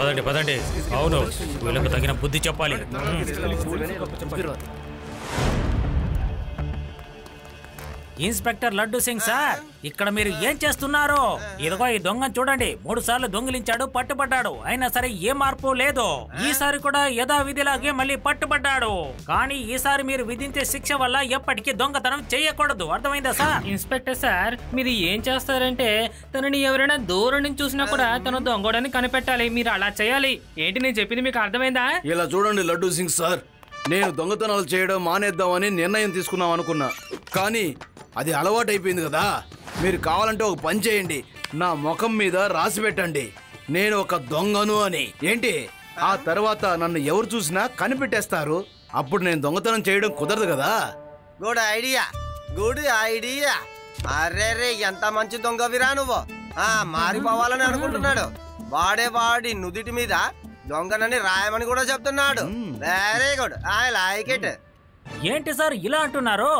పదండి పదండి. అవును, వీళ్ళకు తగిన బుద్ధి చెప్పాలి. ఇన్స్పెక్టర్ లడ్డు సింగ్ సార్, ఇక్కడ మీరు ఏం చేస్తున్నారు? ఇదిగో ఈ దొంగను చూడండి, 3 సార్లు దొంగిలించాడు, పట్టుబడ్డాడు. అయినా సరే ఏ మార్పు లేదు. ఈసారి కూడా యథావిధిలాగే మళ్ళీ పట్టుబడ్డాడు. కానీ ఈసారి మీరు విధించే శిక్ష వల్ల ఎప్పటికీ దొంగతనం చేయకూడదు, అర్థమైందా సార్? ఇన్స్పెక్టర్ సార్, మీరు ఏం చేస్తారంటే తనని ఎవరైనా దూరం నుంచి చూసినా కూడా తను దొంగడని కనిపెట్టాలి. మీరు అలా చేయాలి. ఏంటి నేను చెప్పింది మీకు అర్థమైందా? ఇలా చూడండి లడ్డు సింగ్ సార్, నేను దొంగతనాలు చేయడం మానేద్దామని నిర్ణయం తీసుకున్నాం అనుకున్నా, కానీ అది అలవాటైపోయింది కదా. మీరు కావాలంటే ఒక పని చేయండి, నా ముఖం మీద రాసి పెట్టండి నేను ఒక దొంగను అని. ఏంటి, ఆ తర్వాత నన్ను ఎవరు చూసినా కనిపెట్టేస్తారు. అప్పుడు నేను దొంగతనం చేయడం కుదరదు కదా. Good idea, good idea. అరే రే, ఎంత మంచి దొంగవిరా నువ్వు. మారిపోవాలని అనుకుంటున్నాడు. వాడి నుదిటి మీద దొంగనని రాయమని కూడా చెప్తున్నాడు. Very good, I like it. ఏంటి సార్ ఇలా అంటున్నారు?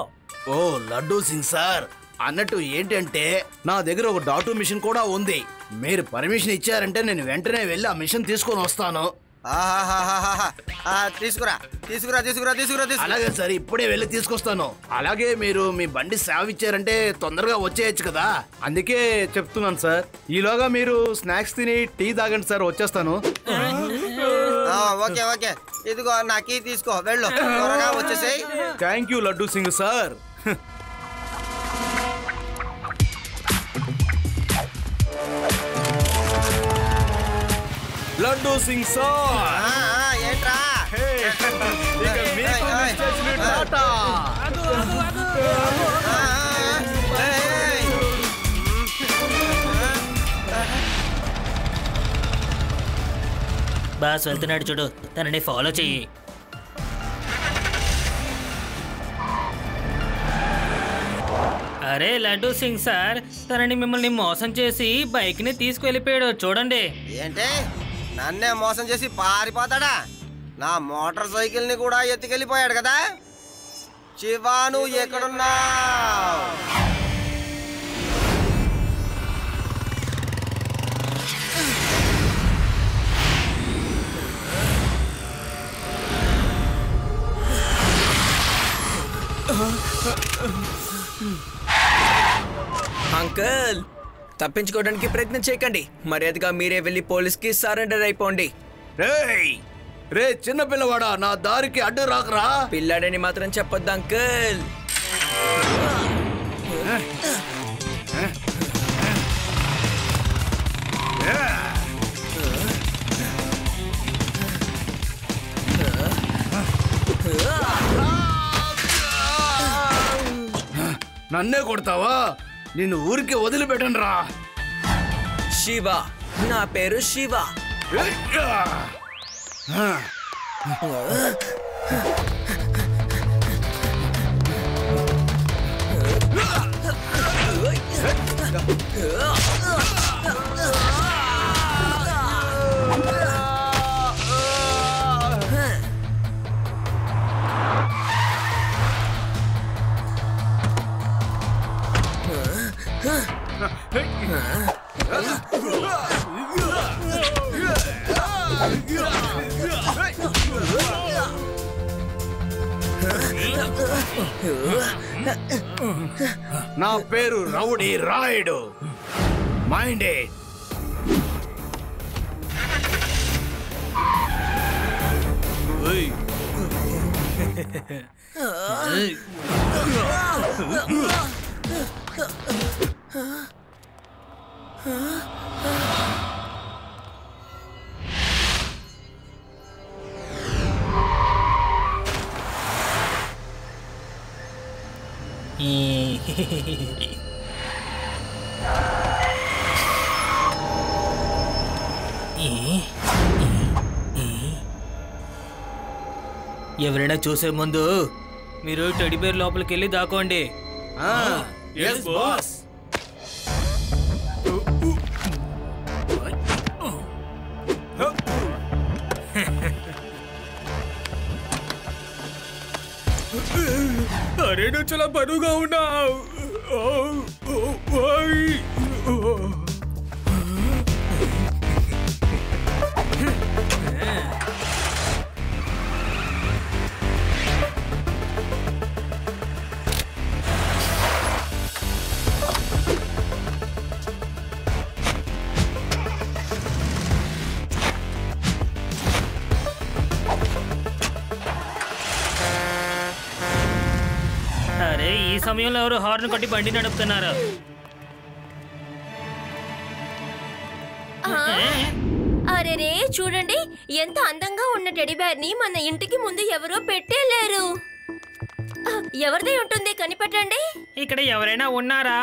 ఓ లడ్డు సింగ్ సార్, అన్నట్టు ఏంటంటే నా దగ్గర ఒక డాటూ మిషన్ కూడా ఉంది. మీరు పర్మిషన్ ఇచ్చారంటే నేను వెంటనే వెళ్ళి ఆ మిషన్ తీసుకొని వస్తాను. తీసుకురా తీసుకురా తీసుకురా తీసుకురా. అలాగే సార్, ఇప్పుడే వెళ్ళి తీసుకొస్తాను. అలాగే మీరు మీ బండి సేవ ఇచ్చారంటే తొందరగా వచ్చేయచ్చు కదా, అందుకే చెప్తున్నాను సార్. ఈలోగా మీరు స్నాక్స్ తిని టీ తాగండి సార్, వచ్చేస్తాను. ఓకే ఓకే, ఇదిగో నా కీ తీసుకో, వెళ్ళు, త్వరగా వచ్చేసేయ్. Thank you laddu Singh sir. Laddu Singh sir, ఏంట్రా? బాస్ వెళ్తున్నాడు చూడు, తనని ఫాలో చెయ్యి. అరే లడ్డు సింగ్ సార్, తనని మిమ్మల్ని మోసం చేసి బైక్ ని తీసుకువెళ్ళిపోయాడు చూడండి. ఏంటి, నన్నే మోసం చేసి పారిపోతాడా? నా మోటార్ సైకిల్ ని కూడా ఎత్తుకెళ్ళిపోయాడు కదా. శివా, నువ్వు ఎక్కడున్నావు? అంకుల్, తప్పించుకోవడానికి ప్రయత్నం చేయకండి. మర్యాదగా మీరే వెళ్ళి పోలీస్కి సరెండర్ అయిపోండి. రే చిన్న పిల్లవాడా, నా దారికి అడ్డు రాకరా. పిల్లాడని మాత్రం చెప్పొద్దు అంకుల్. నన్నే కొడతావా? నిన్ను ఊరికి వదిలిపెట్టను రా. శివ, నా పేరు శివ. నా పేరు రౌడీ రాయుడు. మైండెడ్. ఎవరైనా చూసే ముందు మీరు టెడ్డీబేర్ లోపలికి వెళ్ళి దాకోండి. yes boss. అరే నువ్వు చాలా బరువుగా ఉన్నావు. సమయంలో ఎవరు హార్న్ కొట్టి బండి నడుపుతున్నారు. అరేరే చూడండి, ఎంత అందంగా ఉన్న టెడీ బేర్ ని మన ఇంటికి ముందు ఎవరో పెట్టేలేరు. ఎవరిదై ఉంటుంది, కనిపెట్టండి. ఇక్కడ ఎవరైనా ఉన్నారా?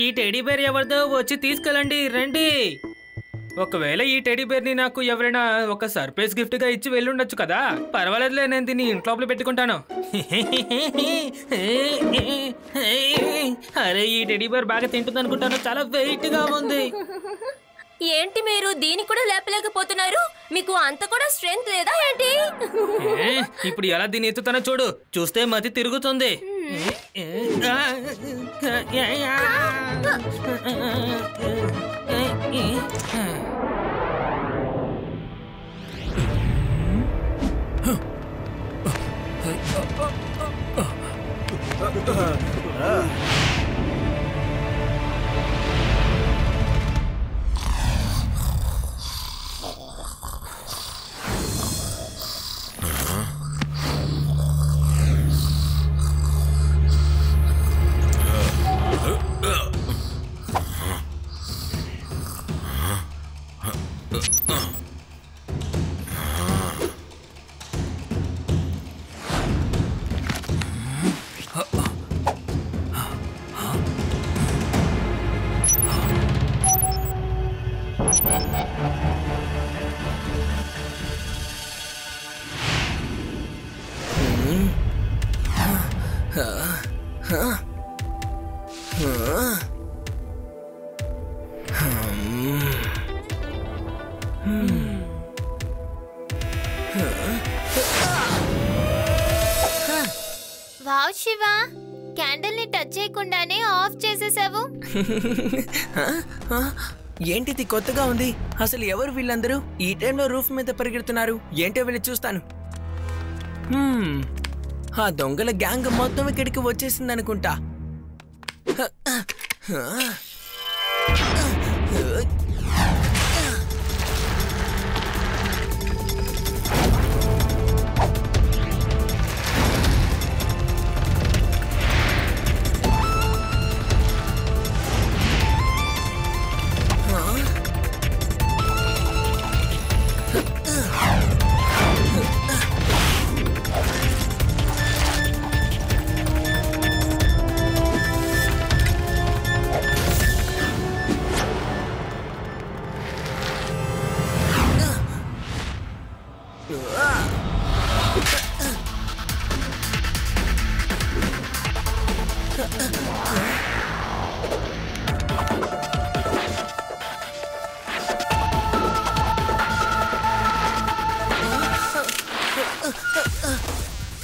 ఈ టెడీ బేర్ ఎవరిదో వచ్చి తీసుకెళ్ళండి, రండి. ఒకవేళ ఈ టెడీ బేర్ ని నాకు ఎవరైనా ఒక సర్ప్రైజ్ గిఫ్ట్ గా ఇచ్చి వెళ్ళుండొచ్చు కదా. పర్వాలేదులే, నేను దీన్ని ఇంట్లో పెట్టుకుంటాను. అరే ఈ టెడీ బేర్ బాగా తింటుంది అనుకుంటాను, చాలా వెయిట్ గా ఉంది. ఏంటి మీరు దీన్ని కూడా లేపలేకపోతున్నారు? మీకు అంత కూడా స్ట్రెంగ్త్ లేదా ఏంటి? ఇప్పుడు ఎలా దీన్ని ఎత్తుతానో చూడు, చూస్తే మతి తిరుగుతుంది. వావ్ శివ, క్యాండిల్ ని టచ్ చేయకుండానే ఆఫ్ చేసేసావు. ఏంటిది కొత్తగా ఉంది? అసలు ఎవరు వీళ్ళందరూ ఈ టైంలో రూఫ్ మీద పరిగెడుతున్నారు? ఏంటో వెళ్ళి చూస్తాను. ఆ దొంగల గ్యాంగ్ మొత్తం ఇక్కడికి వచ్చేసింది అనుకుంటా.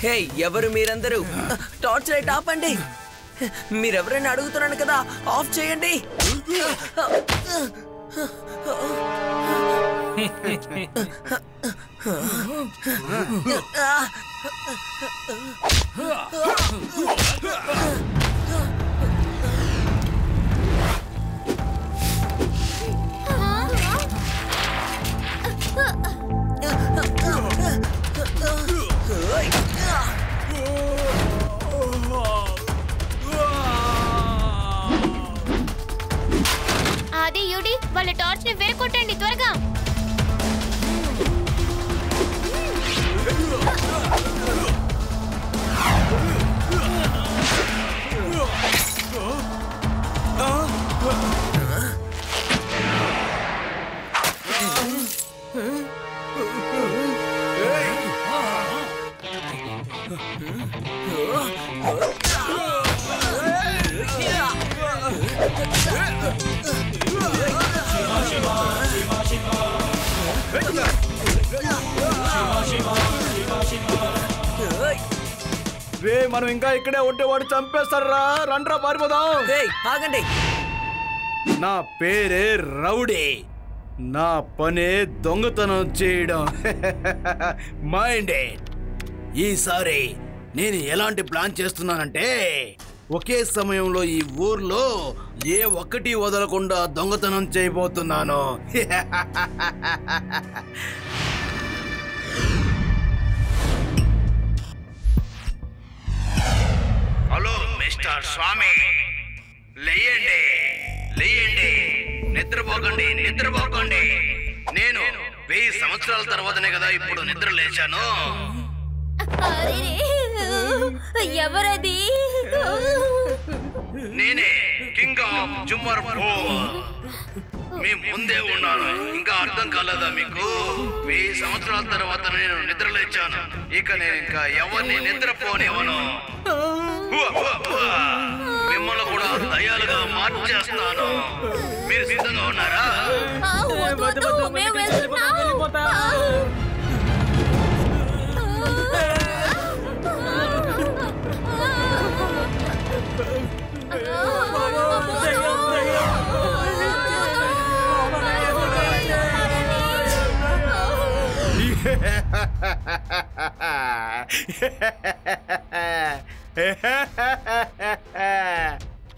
హే, ఎవరు మీరందరూ? టార్చ్ లైట్ ఆపండి. మీరెవరైనా అడుగుతున్నాను కదా, ఆఫ్ చేయండి. ఆది, యూడి, వాళ్ళ టార్చ్ ని వేకొట్టండి త్వరగా. రే, మనం ఇంకా ఇక్కడే ఉంటే వాడు చంపేస్తారా? రండ్రా పారిపోదాం. ఆగండి. నా పేరే రౌడీ. నా పనే దొంగతనం చేయడం. మైండే. ఈసారి నేను ఎలాంటి ప్లాన్ చేస్తున్నానంటే, ఒకే సమయంలో ఈ ఊర్లో ఏ ఒక్కటి వదలకుండా దొంగతనం చేయబోతున్నాను. హలో మిస్టర్ మిస్టర్ స్వామి, లేయండి లేయండి, నిద్రపోకండి నిద్రపోకండి. నేను 1000 సంవత్సరాల తర్వాతనే కదా ఇప్పుడు నిద్ర లేచాను. అరెరే, ఎవరది? నేనే కింగ్ ఆఫ్ జుమ్మర్ ఫోర్. మీ ముందే ఉన్నాను, ఇంకా అర్థం కాలేదా మీకు? 1000 సంవత్సరాల తర్వాత నేను నిద్ర లేచాను. ఇక నేను ఇంకా ఎవరిని నిద్రపోనివ్వను. మిమ్మల్ని కూడా దయాలుగా మార్చేస్తాను. మీరు సిద్ధంగా ఉన్నారా? మేము వెళ్తున్నాం.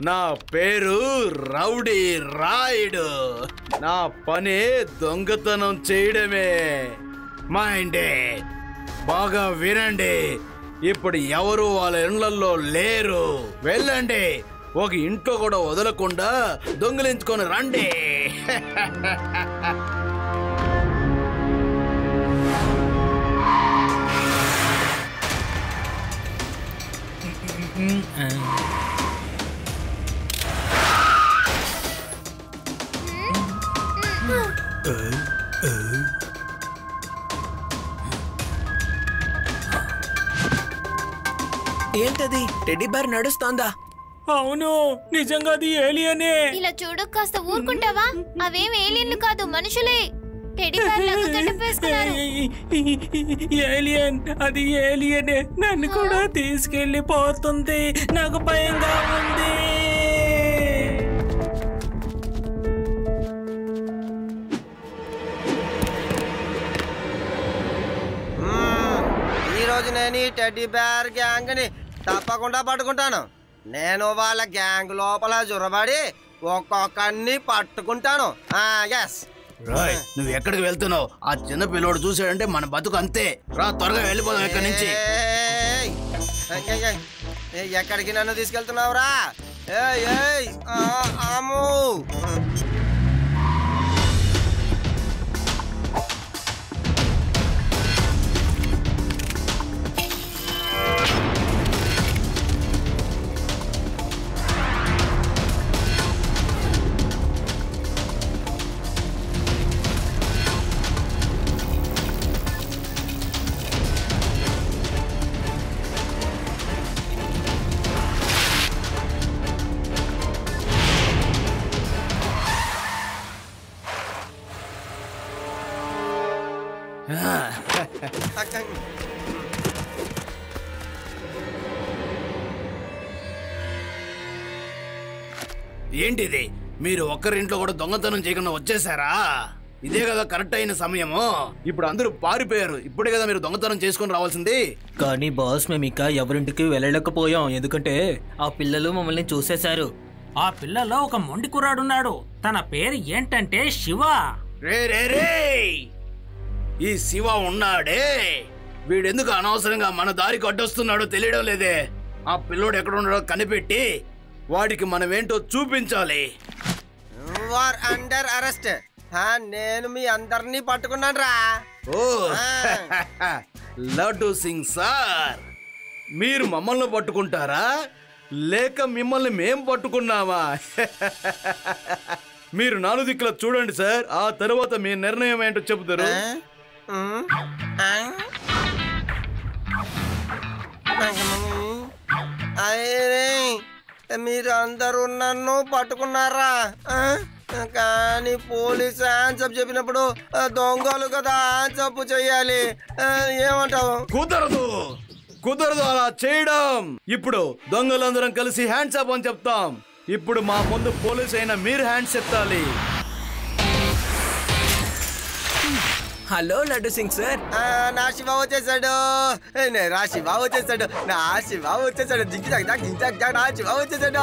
నా పేరు రౌడీ రాయుడు. నా పని దొంగతనం చేయడమే. మైండే బాగా వినండి. ఇప్పుడు ఎవరు వాళ్ళ ఇళ్లలో లేరు. వెళ్ళండి, ఒక ఇంట్లో కూడా వదలకుండా దొంగిలించుకొని రండి. ఏంటది? టెడ్డీ బేర్ నడుస్తోందా? అవును, నిజంగా అది ఏలియనే. ఇలా చూడు, కాస్త ఊరుకుంటావా? అవేం ఏలియన్లు కాదు, మనుషులే. టెడ్డీ బేర్ లాగా గడ్డపేసుకున్నారు. ఏలియన్, అది ఏలియనే. నన్ను కూడా తీసుకెళ్ళిపోతుంది. నాకు భయంగా ఉంది. ఈ రోజు నేను ఈ టెడ్డీ బేర్ గ్యాంగ్ ని తప్పకుండా పట్టుకుంటాను. నేను వాళ్ళ గ్యాంగ్ లోపల జొరబడి ఒక్కొక్కడిని పట్టుకుంటాను. రాయ్, నువ్వు ఎక్కడికి వెళ్తున్నావు? ఆ చిన్న పిల్లోడు చూసాడంటే మన బతుకు అంతే. రా, త్వరగా వెళ్ళిపోదాం ఇక్కడి నుంచి. ఎక్కడికి నన్ను తీసుకెళ్తున్నావురా? ఆము ఏంటిది? మీరు ఒక్కరింట్లో కూడా దొంగతనం చేయకుండా వచ్చేసారా? ఇదే కదా కరెక్ట్ అయిన సమయము. ఇప్పుడు అందరూ పారిపోయారు. ఇప్పుడే కదా మీరు దొంగతనం చేసుకుని రావాల్సింది. కానీ బాస్, మేము ఇంకా ఎవరింటికి వెళ్ళలేకపోయాం, ఎందుకంటే ఆ పిల్లలు మమ్మల్ని చూసేశారు. ఆ పిల్లలో ఒక మొండి కుర్రాడున్నాడు. తన పేరు ఏంటంటే శివ. రే రే రే, ఈ శివ ఉన్నాడే, వీడెందుకు అనవసరంగా మన దారికి అడ్డొస్తున్నాడో తెలియడం లేదే. ఆ పిల్లోడు ఎక్కడ ఉన్నాడో కనిపెట్టి వాడికి మనమేంటో చూపించాలి. Under arrest. నేను మీ అందరినీ పట్టుకున్నాను రా. ఓ లడ్డు సింగ్ సార్, మీరు మమ్మల్ని పట్టుకుంటారా లేక మిమ్మల్ని మేం పట్టుకున్నామా? మీరు 4 దిక్కుల చూడండి సార్, ఆ తర్వాత మీ నిర్ణయం ఏంటో చెబుతారు. మీరు అందరూ నన్ను పట్టుకున్నారా? కానీ పోలీసు ఆన్సప్ చెప్పినప్పుడు దొంగలు కదా ఆన్సప్ చెయ్యాలి. ఏమంటావు? కుదరదు కుదరదు అలా చేయడం. ఇప్పుడు దొంగలందరం కలిసి హ్యాండ్స్ అప్ అని చెప్తాం. ఇప్పుడు మా ముందు పోలీస్ అయినా మీరు హ్యాండ్స్ ఎత్తాలి. Hello Laddu Singh sir. నా శివ వచ్చేసాడు. నా శివ వచ్చేసాడు. నా శివ వచ్చేసాడు. నా శివ వచ్చేసాడు.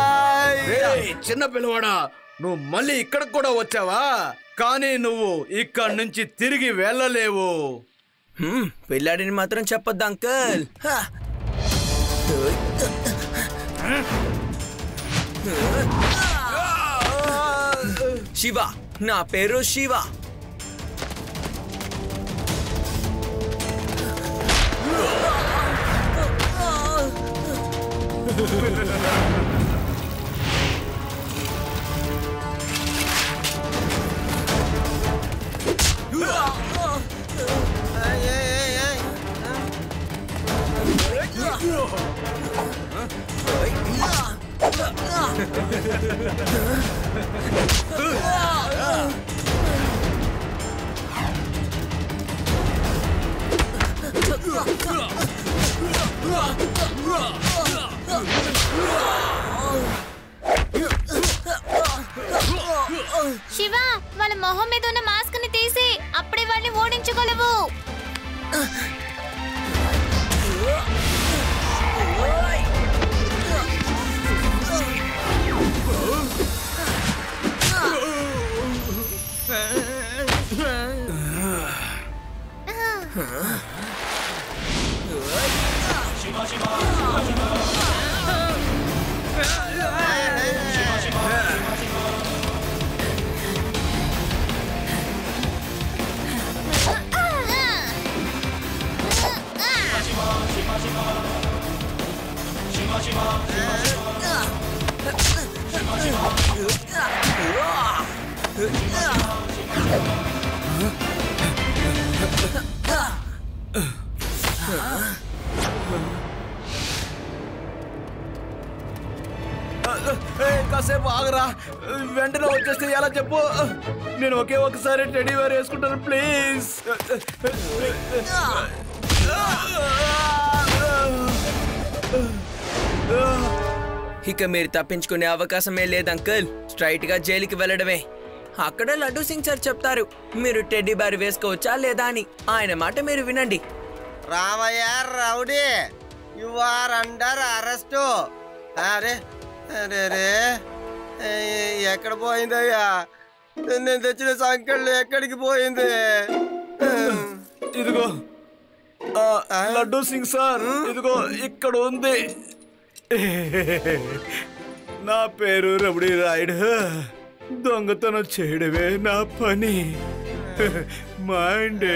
చిన్న పిల్లవాడా, నువ్వు మళ్ళీ ఇక్కడికి కూడా వచ్చావా? కానీ నువ్వు ఇక్కడి నుంచి తిరిగి వెళ్ళలేవు. పిల్లాడిని మాత్రం చెప్పొద్దు అంకుల్. శివ, నా పేరు శివ. శివ, వాళ్ళ మొహం మీద ఉన్న మాస్క్ ని తీసి అప్పుడే వాళ్ళని ఓడించగలవు. కాసేపు ఆగరా, వెంటనే వచ్చేస్తే ఎలా చెప్పు. నేను ఒకే ఒకసారి టెడీ బేర్ వేసుకుంటాను ప్లీజ్. ఇక మీరు తప్పించుకునే అవకాశమే లేదు అంకుల్. స్ట్రైట్ గా జైలుకి వెళ్ళడమే. అక్కడ లడ్డూ సింగ్ సార్ చెప్తారు మీరు టెడ్డీ బేర్ వేసుకోవచ్చా లేదా అని. ఆయన మాట మీరు వినండి. Ramayya rowdy, you are under arrest. అరే అరే రే, ఎక్కడ పోయిందయ్యా? నేను తెచ్చిన సంకళ్ళు ఎక్కడికి పోయింది? ఇదిగో లడ్డూ సింగ్ సార్, ఇదిగో ఇక్కడ ఉంది. నా పేరు రబడీ రాయుడు. దొంగతనం చేయడమే నా పని. మైండ్